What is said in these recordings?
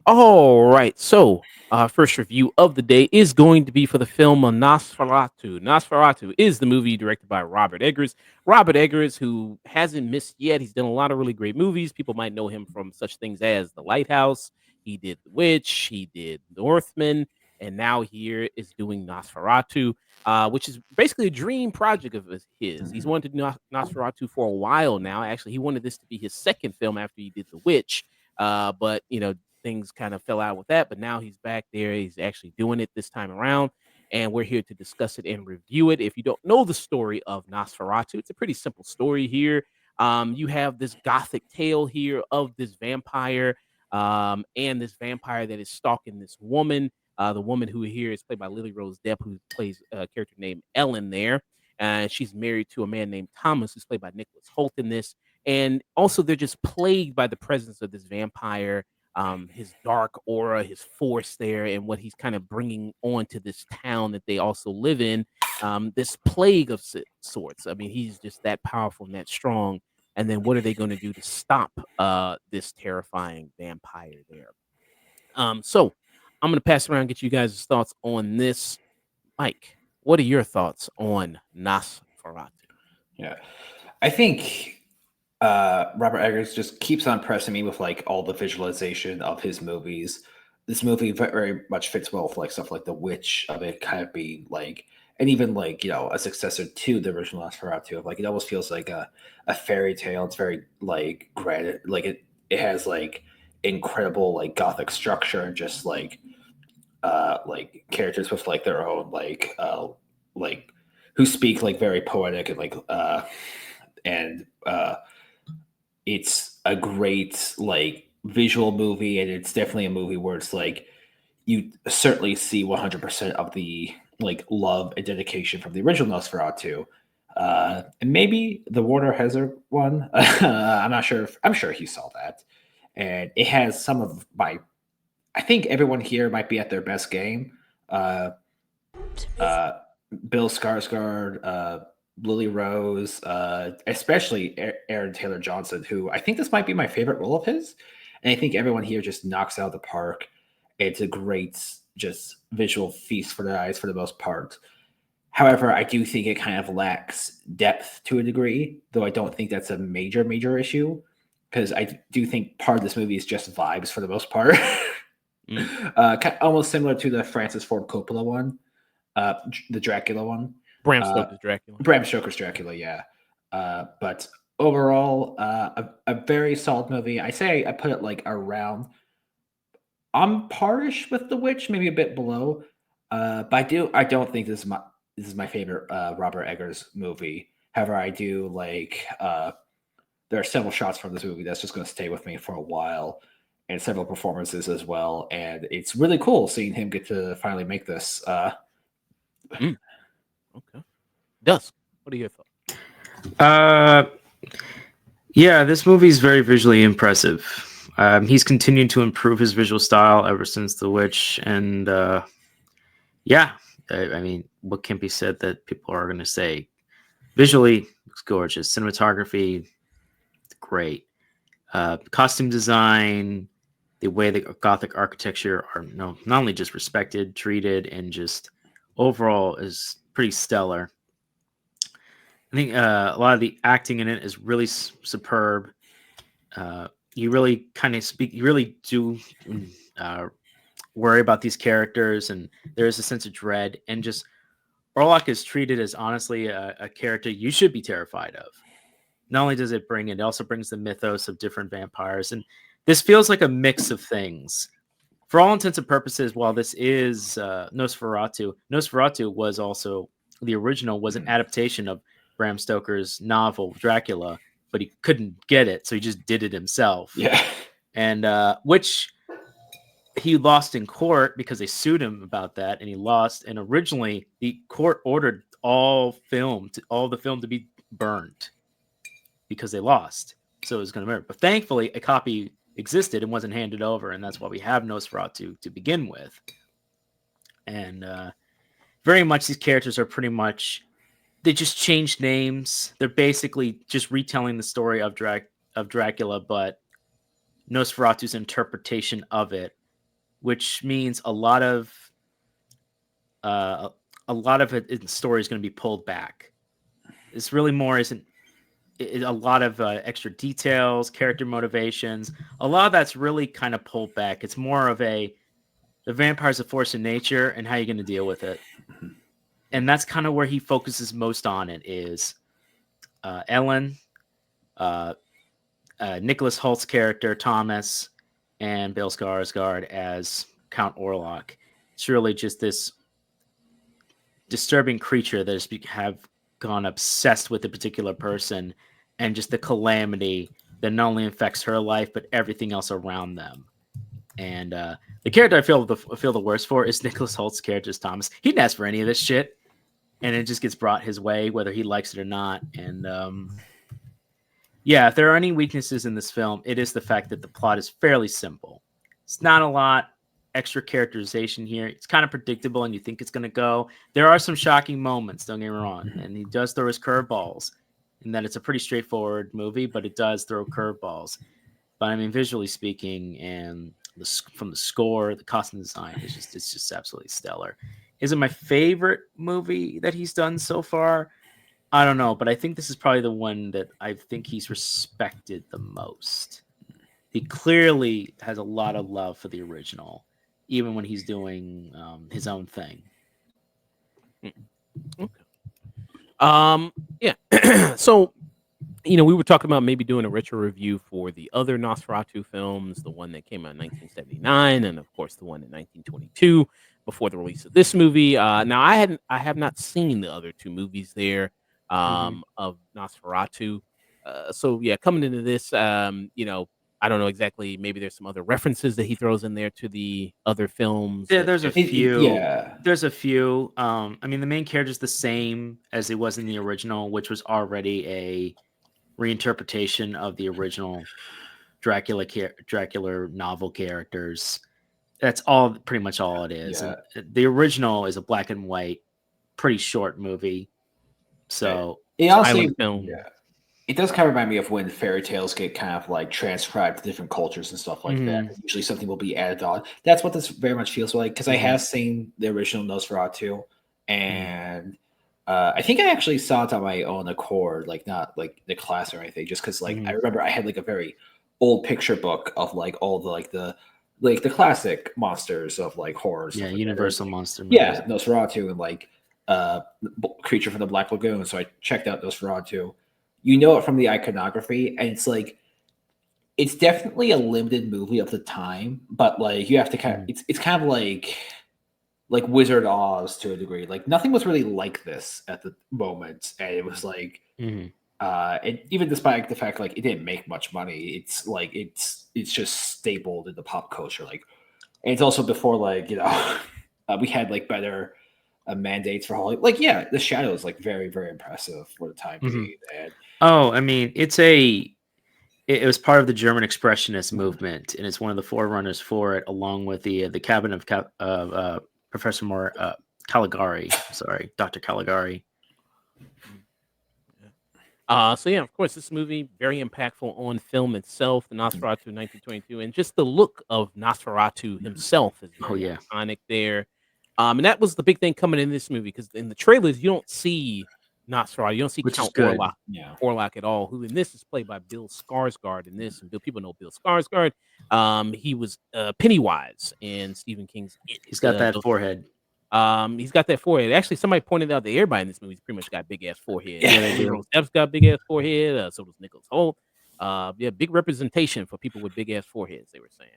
All right. So, first review of the day is going to be for the film Nosferatu. Nosferatu is the movie directed by Robert Eggers. Robert Eggers, who hasn't missed yet, he's done a lot of really great movies. People might know him from such things as The Lighthouse. He did The Witch. He did Northman. And now here is doing Nosferatu, which is basically a dream project of his. He's wanted to do Nosferatu for a while now. Actually, he wanted this to be his second film after he did The Witch. But, things kind of fell out with that, but now he's back there. He's actually doing it this time around, and we're here to discuss it and review it. If you don't know the story of Nosferatu, it's a pretty simple story here. You have this gothic tale here of this vampire, and this vampire that is stalking this woman. The woman who here is played by Lily Rose Depp, who plays a character named Ellen there. And she's married to a man named Thomas, who's played by Nicholas Hoult in this. And also, they're just plagued by the presence of this vampire, his dark aura, his force there, and what he's kind of bringing onto this town that they also live in. This plague of sorts. I mean, he's just that powerful and that strong. And then what are they going to do to stop this terrifying vampire there? So I'm going to pass around and get you guys' thoughts on this. Mike, what are your thoughts on Nosferatu? Yeah, I think Robert Eggers just keeps on pressing me with like all the visualization of his movies. This movie very much fits well with like stuff like The Witch of it kind of being like, and even like a successor to the original Nosferatu. Like it almost feels like a fairy tale. It's very like granted, like it has like incredible like gothic structure and just like characters with like their own like who speak like very poetic and and it's a great like visual movie, and it's definitely a movie where it's like you certainly see 100% of the like love and dedication from the original Nosferatu. And maybe the Warner Hazard one. I'm not sure. I'm sure he saw that, and it has some of my. I think everyone here might be at their best game. Bill Skarsgård, Lily Rose, especially Aaron Taylor Johnson, who I think this might be my favorite role of his. And I think everyone here just knocks out the park. It's a great, just visual feast for the eyes for the most part. However, I do think it kind of lacks depth to a degree, though I don't think that's a major issue, because I do think part of this movie is just vibes for the most part. Almost similar to the Francis Ford Coppola one, the Dracula one. Bram Stoker's Dracula. Bram Stoker's Dracula, yeah. But overall, a very solid movie. I say I put it like around. I'm partish with The Witch, maybe a bit below. But I don't think this is my favorite Robert Eggers movie. However, I do like. There are several shots from this movie that's just going to stay with me for a while, and several performances as well. And it's really cool seeing him get to finally make this. Okay. Dusk, what are your thoughts? Yeah, this movie is very visually impressive. He's continued to improve his visual style ever since The Witch. And yeah, I mean, what can be said that people are going to say? Visually, looks gorgeous. Cinematography, great. Costume design, the way the Gothic architecture are not only just respected, treated, and just overall is pretty stellar. I think a lot of the acting in it is really superb. You really kind of you really do worry about these characters, and there is a sense of dread. And just Orlok is treated as honestly a character you should be terrified of. Not only does it bring it also brings the mythos of different vampires, and this feels like a mix of things. For all intents and purposes, while this is Nosferatu was also the original was an adaptation of Bram Stoker's novel Dracula, but he couldn't get it, so he just did it himself. Yeah, and which he lost in court because they sued him about that, and he lost. And originally, the court ordered all the film to be burned because they lost. So it was going to murder. But thankfully, a copy existed and wasn't handed over, and that's why we have Nosferatu to begin with. And very much these characters are pretty much, they just changed names. They're basically just retelling the story of Dracula, but Nosferatu's interpretation of it, which means a lot of it in the story is going to be pulled back. It's really more isn't a lot of extra details, character motivations. A lot of that's really kind of pulled back. It's more of the vampire's a force of nature and how you're going to deal with it. And that's kind of where he focuses most on it is Ellen, Nicholas Holt's character, Thomas, and Bill Skarsgård as Count Orlok. It's really just this disturbing creature that have gone obsessed with a particular person, and just the calamity that not only affects her life but everything else around them. And the character I feel the worst for is Nicholas Holt's character, Thomas. He didn't ask for any of this shit, and it just gets brought his way whether he likes it or not. And yeah, if there are any weaknesses in this film, it is the fact that the plot is fairly simple. It's not a lot extra characterization here. It's kind of predictable, and you think it's going to go. There are some shocking moments, don't get me wrong, and he does throw his curveballs. And that it's a pretty straightforward movie, but it does throw curveballs. But I mean, visually speaking, and from the score, the costume design, it's just absolutely stellar. Is it my favorite movie that he's done so far? I don't know, but I think this is probably the one that I think he's respected the most. He clearly has a lot of love for the original, even when he's doing his own thing. Okay. Yeah. So, we were talking about maybe doing a retro review for the other Nosferatu films, the one that came out in 1979, and of course the one in 1922 before the release of this movie. Now I have not seen the other two movies there of Nosferatu. So yeah, coming into this, I don't know exactly. Maybe there's some other references that he throws in there to the other films. Yeah, there's a few. Yeah. There's a few. I mean, the main character is the same as it was in the original, which was already a reinterpretation of the original Dracula novel characters. That's pretty much all it is. Yeah. And the original is a black and white, pretty short movie. So it honestly, silent film. yeah, it does kind of remind me of when fairy tales get kind of like transcribed to different cultures and stuff like that. Usually something will be added on. That's what this very much feels like, because I have seen the original Nosferatu, and I think I actually saw it on my own accord, like not like the class or anything, just because like I remember I had like a very old picture book of like all the the classic monsters of like horrors. Yeah, like Universal monster movies. Yeah, Nosferatu and like Creature from the Black Lagoon. So I checked out Nosferatu. You know it from the iconography, and it's like it's definitely a limited movie of the time, but like you have to kind of it's kind of like Wizard Oz to a degree. Like nothing was really like this at the moment, and it was like and even despite the fact like it didn't make much money, it's like it's just stapled in the pop culture. Like, and it's also before like we had like better mandates for Hollywood. Like, yeah, The Shadow is like very, very impressive for the time being. And I mean, it was part of the German Expressionist movement, and it's one of the forerunners for it, along with the cabinet of Professor Caligari. Sorry, Dr. Caligari. So yeah, of course, this movie very impactful on film itself, the Nosferatu 1922, and just the look of Nosferatu himself is very iconic there. And that was the big thing coming in this movie, because in the trailers you don't see Nosferatu, you don't see Count Orlok at all. Who in this is played by Bill Skarsgård in this, and people know Bill Skarsgård. He was Pennywise in Stephen King's It. He's got that forehead. He's got that forehead. Actually, somebody pointed out that everybody in this movie's pretty much got big ass forehead. Yeah, Rose Depp's got big ass forehead. So does Nicholas Hoult. Yeah, big representation for people with big ass foreheads, they were saying.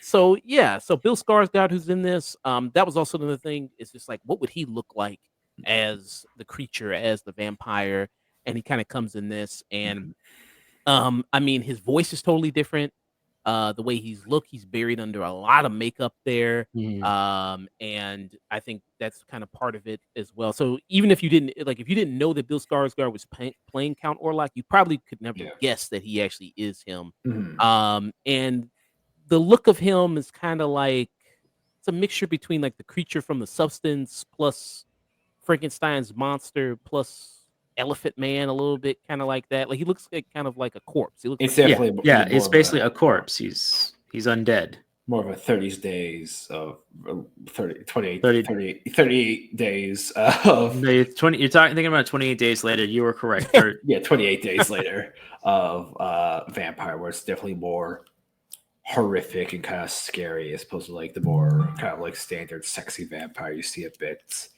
So Bill Skarsgård, who's in this, that was also another thing. It's just like, what would he look like as the creature, as the vampire? And he kind of comes in this, and I mean, his voice is totally different. The way he's buried under a lot of makeup there. Mhm. And I think that's kind of part of it as well. So even if you didn't if you didn't know that Bill Skarsgård was playing Count Orlok, you probably could never Yeah. guess that he actually is him. Mhm. And the look of him is kind of like it's a mixture between like the creature from the Substance plus Frankenstein's monster plus Elephant Man a little bit, kind of like that. Like he looks like kind of like a corpse. He looks It's like Yeah, definitely yeah, more it's of basically a a corpse. He's undead. more of a 30 days of 30 38 days of No, 20 you're talking thinking about 28 days later. You were correct. Thir yeah 28 days later of vampire, where it's definitely more horrific and kind of scary as opposed to like the more kind of like standard sexy vampire you see a bit.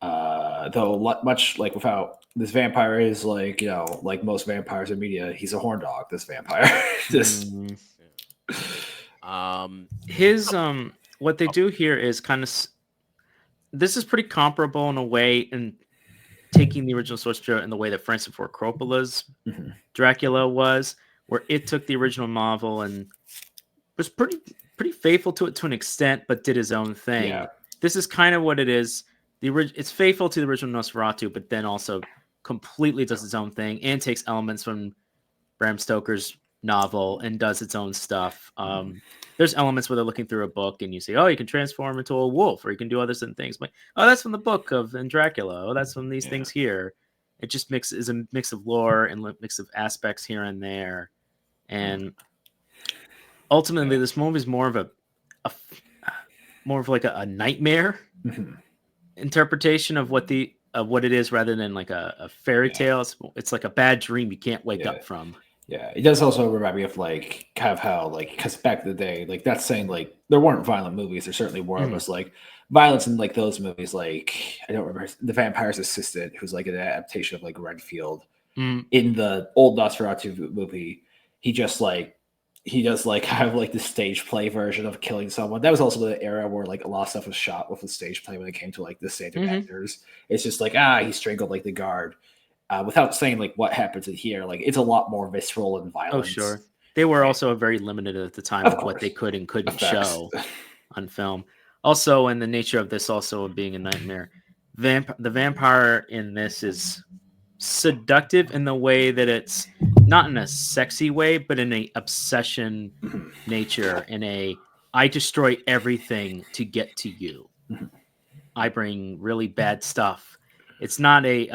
Though much like without this vampire is like like most vampires in media, he's a horn dog. This vampire, just Mm. um His what they do here is kind of this is pretty comparable in a way in taking the original source material in the way that Francis Ford Coppola's Mhm. Dracula was, where it took the original novel and was pretty faithful to it to an extent, but did his own thing. Yeah. This is kind of what it is. It's faithful to the original Nosferatu, but then also completely does its own thing and takes elements from Bram Stoker's novel and does its own stuff. There's elements where they're looking through a book and you say, oh, you can transform into a wolf or you can do other certain things. Like, oh, that's from the book of in Dracula. Oh, that's from these things here. It just is a mix of lore and a mix of aspects here and there. And ultimately, this movie is more of more of like a nightmare Mhm. interpretation of what it is rather than like a fairy tale. It's like a bad dream you can't wake up from. Yeah, it does also remind me of like kind of how like because back in the day, like that's saying like there weren't violent movies. There certainly were, Mhm. was like violence in like those movies. Like I don't remember the Vampire's Assistant, who's like an adaptation of like Redfield. Mm. In the old Nosferatu movie, he just like he does like kind of like the stage play version of killing someone. That was also the era where like a lot of stuff was shot with the stage play when it came to like the standard Mhm. actors. It's just like he strangled like the guard. Without saying like what happens in here, like it's a lot more visceral and violent. Oh, sure. They were also very limited at the time Of of what they course. could and couldn't Effects. show on film. Also, in the nature of this also being a nightmare, the vampire in this is seductive in the way that it's not in a sexy way, but in a obsession Mhm. nature, in a I destroy everything to get to you. Mhm. I bring really bad stuff. It's not a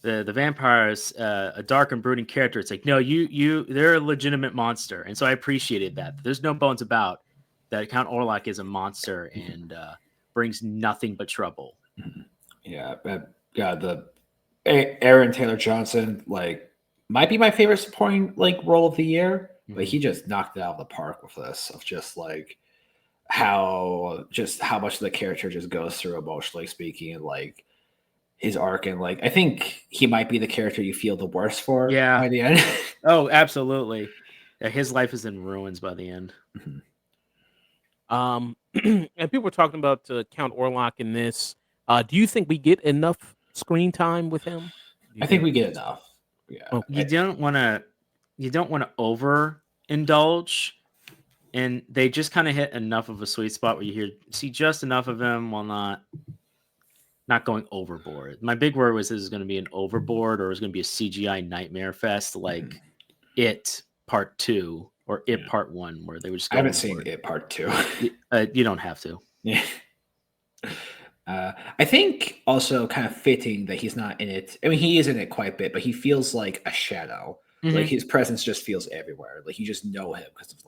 the vampire's a dark and brooding character. It's like no, they're a legitimate monster, and so I appreciated that. There's no bones about that. Count Orlok is a monster and brings nothing but trouble. Yeah, the Aaron Taylor Johnson like might be my favorite supporting like role of the year, but Mhm. he just knocked it out of the park with this of just like how much the character just goes through emotionally speaking and like his arc, and like I think he might be the character you feel the worst for Yeah. by the end. Oh, absolutely. Yeah, his life is in ruins by the end. Mhm. And people were talking about Count Orlok in this. Do you think we get enough screen time with him? Do you I think think we get he's enough. Yeah. You don't want to over indulge, and they just kind of hit enough of a sweet spot where you see just enough of him while not going overboard. My big worry was this is going to be an overboard or it was going to be a CGI nightmare fest like It Part 2 or It Part 1 where they would just I go haven't seen overboard. it part 2. You don't have to. Yeah. I think also kind of fitting that he's not in it. I mean, he is in it quite a bit, but he feels like a shadow. Like Mhm. his presence just feels everywhere. Like you just know him because of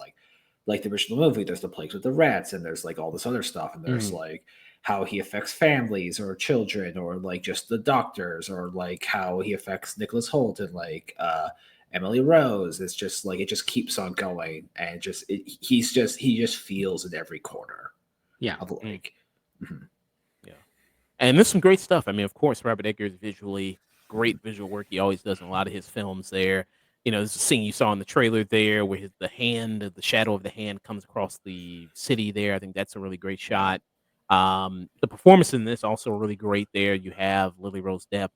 like the original movie. There's the plagues with the rats, and there's like all this other stuff, and there's Mhm. like how he affects families or children, or like just the doctors, or like how he affects Nicholas Holt and like Emily Rose. It's just like it just keeps on going, and he just feels in every corner Yeah. of like. Mhm. yeah. And there's some great stuff. I mean, of course, Robert Eggers visually great visual work. He always does in a lot of his films. There, there's a scene you saw in the trailer there where the shadow of the hand comes across the city. There, I think that's a really great shot. The performance in this also really great. There, you have Lily Rose Depp,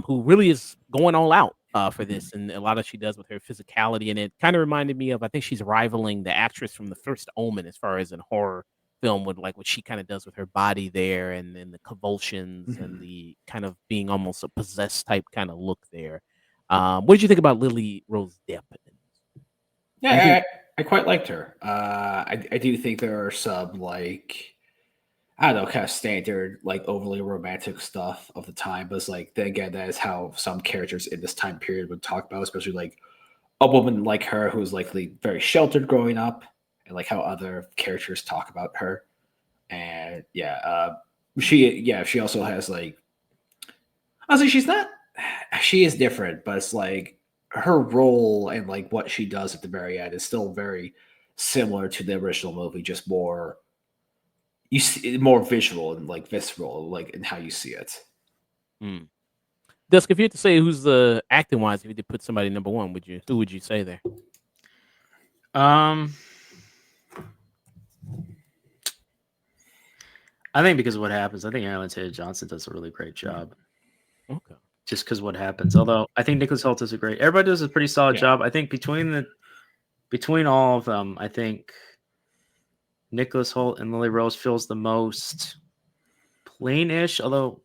who really is going all out. for Mhm. this, and a lot of she does with her physicality, and it kind of reminded me of I think she's rivaling the actress from the first Omen as far as in horror film with like what she kind of does with her body there, and then the convulsions and Mhm. the kind of being almost a possessed type kind of look there. What did you think about Lily Rose Depp? Do you think Yeah, I quite liked her. I do think there are some like I don't know, kind of standard like overly romantic stuff of the time, but it's like then again, that is how some characters in this time period would talk about, especially like a woman like her who was likely very sheltered growing up, and like how other characters talk about her. And yeah, she also has like honestly, she's not. She is different, but it's like her role and like what she does at the very end is still very similar to the original movie, just more you see more visual and like visceral, like in how you see it. mm. Dusk, if you had to say who's the acting wise, if you did put somebody number one, would you who would you say there? Um, I think because of what happens, I think Aaron Taylor Johnson does a really great job. Okay. Just because what happens. Although I think Nicholas Hoult does a great. Everybody does a pretty solid Yeah, job. I think between all of them, I think Nicholas Hoult and Lily Rose feels the most plain-ish. Although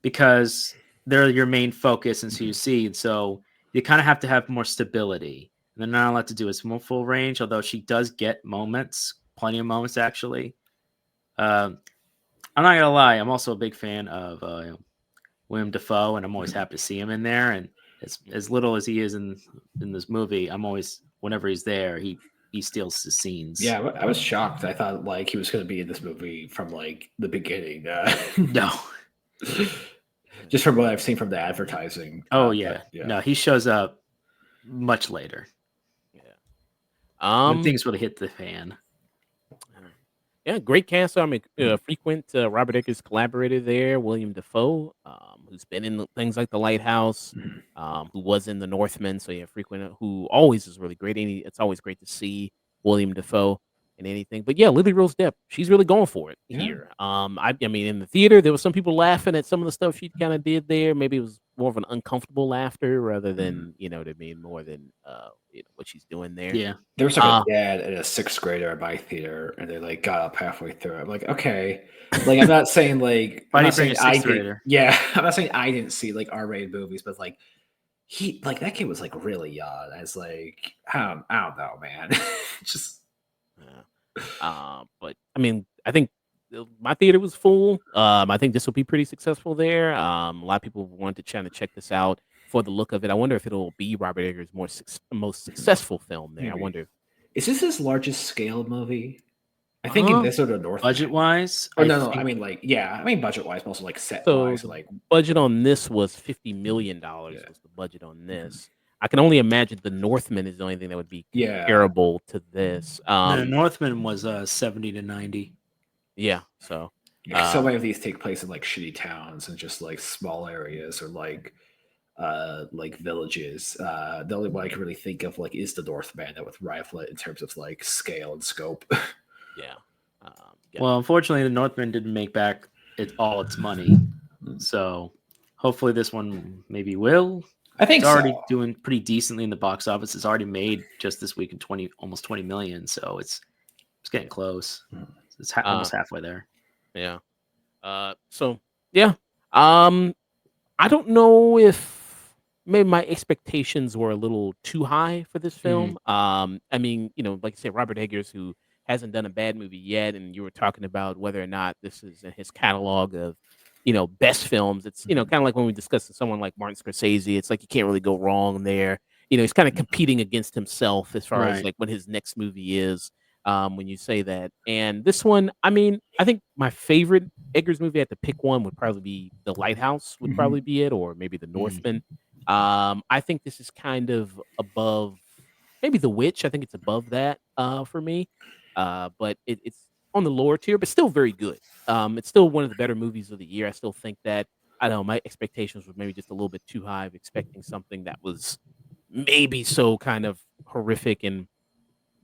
because they're your main focus, and so you mhm. see, and so you kind of have to have more stability. And they're not allowed to do as more full range. Although she does get moments, plenty of moments actually. Um, I'm not gonna lie. I'm also a big fan of William Dafoe, and I'm always Mhm. happy to see him in there. And as little as he is in this movie, I'm always whenever he's there, he steals the scenes. Yeah, I was shocked. I thought like he was going to be in this movie from like the beginning, No, Yeah. just from what I've seen from the advertising. oh But yeah, yeah, no, he shows up much later Yeah. when Um things really hit the fan. uh, yeah, great cast. I mean, Mhm. frequent Robert Eggers collaborator there, William Defoe, who's been in things like The Lighthouse, Mhm. who was in The Northman. So yeah, frequent, who always is really great. It's always great to see William Defoe in anything. But yeah, Lily Rose Depp, she's really going for it Yeah. here. I mean, in the theater, there was some people laughing at some of the stuff she kind of did there. Maybe it was more of an uncomfortable laughter rather Mhm. than what I mean, more than what she's doing there. Yeah, There was like a Uh, dad and a sixth grader at my theater, and they like got up halfway through. I'm like, okay, like I'm not saying like I'm why do you not bring saying a I sixth did. grader? Yeah, I'm not saying I didn't see like R-rated movies, but like he like that kid was like really young. I was like, I don't know, man. Just yeah. But I mean, I think my theater was full. I think this will be pretty successful there. A lot of people wanted to try to check this out for the look of it. I wonder if it'll be Robert Eggers' most successful film there. I maybe wonder. is this his largest scale movie? I think in Uh, this or the Northman. Budget wise, Or I no, I think mean like yeah, I mean budget wise, but also like set so wise, the like budget on this was $50 million yeah, was the budget on mhm. this. I can only imagine the Northman is the only thing that would be Yeah. comparable to this. the Northman was 70 to 90. Yeah. So, Yeah, 'cause so uh, many of these take place in like shitty towns and just like small areas or like villages. The only one I can really think of like is the Northman that would rival it in terms of like scale and scope. yeah. Yeah. Well, unfortunately, the Northman didn't make back all its money, so hopefully this one maybe will. I It's think so. already doing pretty decently in the box office. It's already made just this week in almost 20 million. So it's getting close. It's Uh, almost halfway there. yeah. So yeah. Um, I don't know if maybe my expectations were a little too high for this Mhm. film. I mean, like I said, Robert Eggers, who hasn't done a bad movie yet, and you were talking about whether or not this is in his catalog of, best films. It's, Mhm. kind of like when we discussed someone like Martin Scorsese. It's like you can't really go wrong there. He's kind of competing against himself as far as Right. like what his next movie is. When you say that, and this one, I mean, I think my favorite Eggers movie, I had to pick one, would probably be The Lighthouse would probably Mhm. be it, or maybe The Mhm. Northman. I think this is kind of above maybe The Witch. I think it's above that for me. But it's on the lower tier, but still very good. It's still one of the better movies of the year. I still think that I don't know, my expectations were maybe just a little bit too high of expecting something that was maybe so kind of horrific and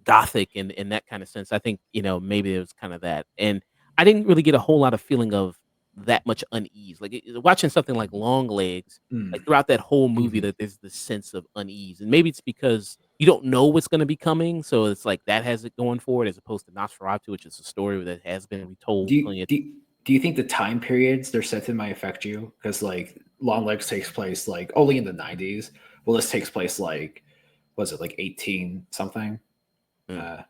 gothic in that kind of sense. I think, maybe it was kind of that. And I didn't really get a whole lot of feeling of that much unease. Like watching something like Long Legs, Mm. like throughout that whole movie, Mhm. that there's this sense of unease, and maybe it's because you don't know what's going to be coming, so it's like that has it going for it, as opposed to Nosferatu, which is a story that has been Do retold you plenty of. do you, do you think the time periods they're set in might affect you? Because like Long Legs takes place like only in the 90s. Well, this takes place like was it like 18 something? Mm. Uh,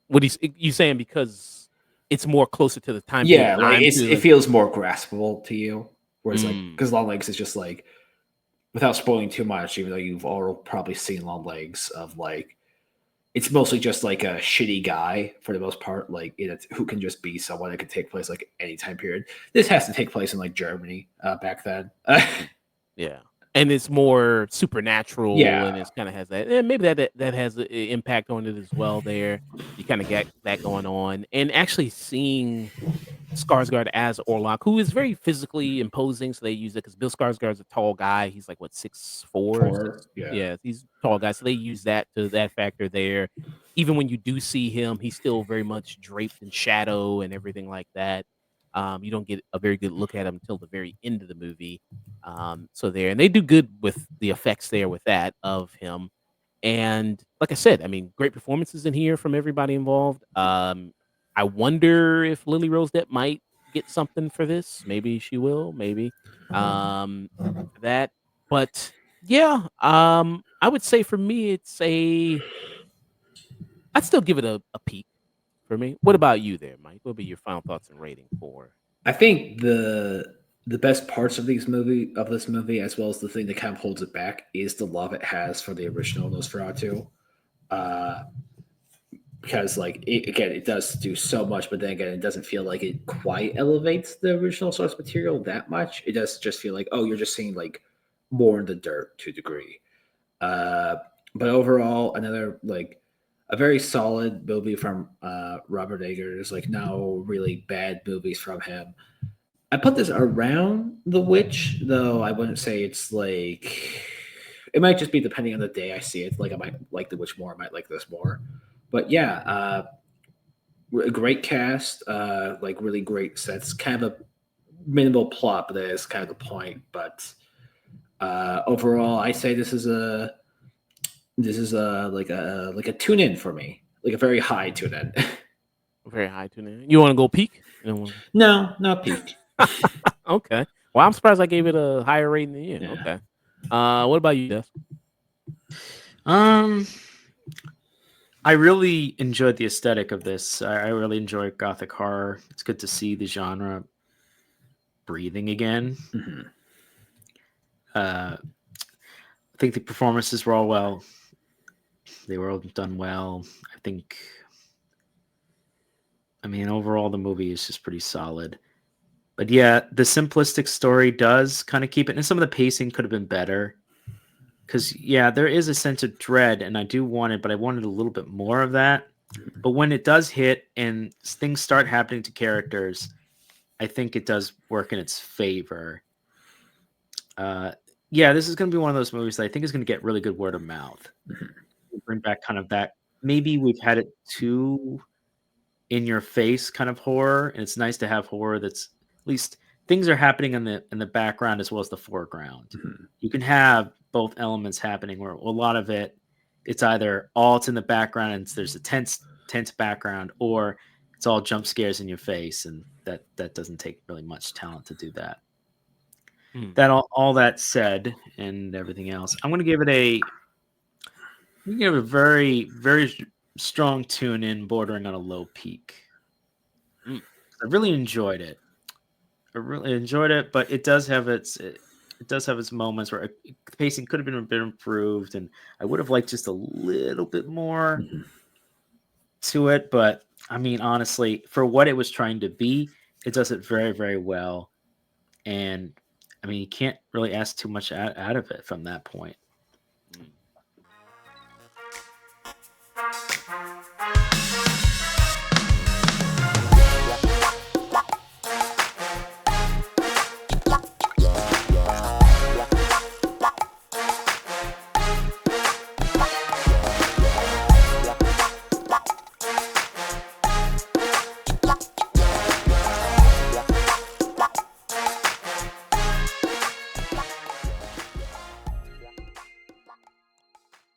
What you saying, because it's more closer to the time period yeah, like I'm to it like. feels more graspable to you. Whereas like Mm, because Long Legs is just like without spoiling too much, even though you've all probably seen Long Legs of like it's mostly just like a shitty guy for the most part, like who can just be someone that could take place like any time period. This has to take place in like Germany back then. mm, yeah, and it's more supernatural, and Yeah. it's kind of has that. And maybe that has an impact on it as well. There, you kind of get that going on, and actually seeing Skarsgård as Orlok, who is very physically imposing, so they use it because Bill Skarsgård's a tall guy. He's like what 6'4", For 6. yeah. Yeah, he's a tall guy, so they use that factor there. Even when you do see him, he's still very much draped in shadow and everything like that. You don't get a very good look at him until the very end of the movie. So there, and they do good with the effects there with that of him. And like I said, I mean, great performances in here from everybody involved. I wonder if Lily Rose Depp might get something for this. Maybe she will, maybe. That, but yeah, I would say for me, I'd still give it a peak for me. What about you there, Mike? What would be your final thoughts and rating for? I think the best parts of this movie, as well as the thing that kind of holds it back, is the love it has for the original Nosferatu. Uh, because like again, it does do so much, but then again, it doesn't feel like it quite elevates the original source material that much. It does just feel like, oh, you're just seeing like more in the dirt to a degree. Uh, but overall, another like a very solid movie from Robert Eggers. Like no really bad movies from him. I put this around The Witch, though I wouldn't say it's like. It might just be depending on the day I see it. Like I might like The Witch more. I might like this more. But yeah, a great cast. Like really great sets. Kind of a minimal plot, but that is kind of the point. But overall, I say this is like a tune in for me, like a very high tune in. Very high to it. You want to go peak? You don't wanna No, not peak. Okay. Well, I'm surprised I gave it a higher rating than you. Yeah. Okay. What about you, Dust? Um, I really enjoyed the aesthetic of this. I really enjoy gothic horror. It's good to see the genre breathing again. Mhm. I think the performances were all well. They were all done well. I mean, overall, the movie is just pretty solid. But yeah, the simplistic story does kind of keep it, and some of the pacing could have been better. Because yeah, there is a sense of dread, and I do want it, but I wanted a little bit more of that. But when it does hit and things start happening to characters, I think it does work in its favor. Uh, yeah, this is going to be one of those movies that I think is going to get really good word of mouth. Bring back kind of that. Maybe we've had it too in your face kind of horror, and it's nice to have horror that's at least things are happening in the background as well as the foreground. Mhm. You can have both elements happening where a lot of it's either all it's in the background and there's a tense background, or it's all jump scares in your face, and that doesn't take really much talent to do that. Hmm. That all that said and everything else, we give a very strong tune in bordering on a low peak. Mm. I really enjoyed it. I really enjoyed it, but it does have its moments where the pacing could have been a bit improved, and I would have liked just a little bit more Mhm. to it. But I mean, honestly, for what it was trying to be, it does it very well. And I mean, you can't really ask too much out of it from that point.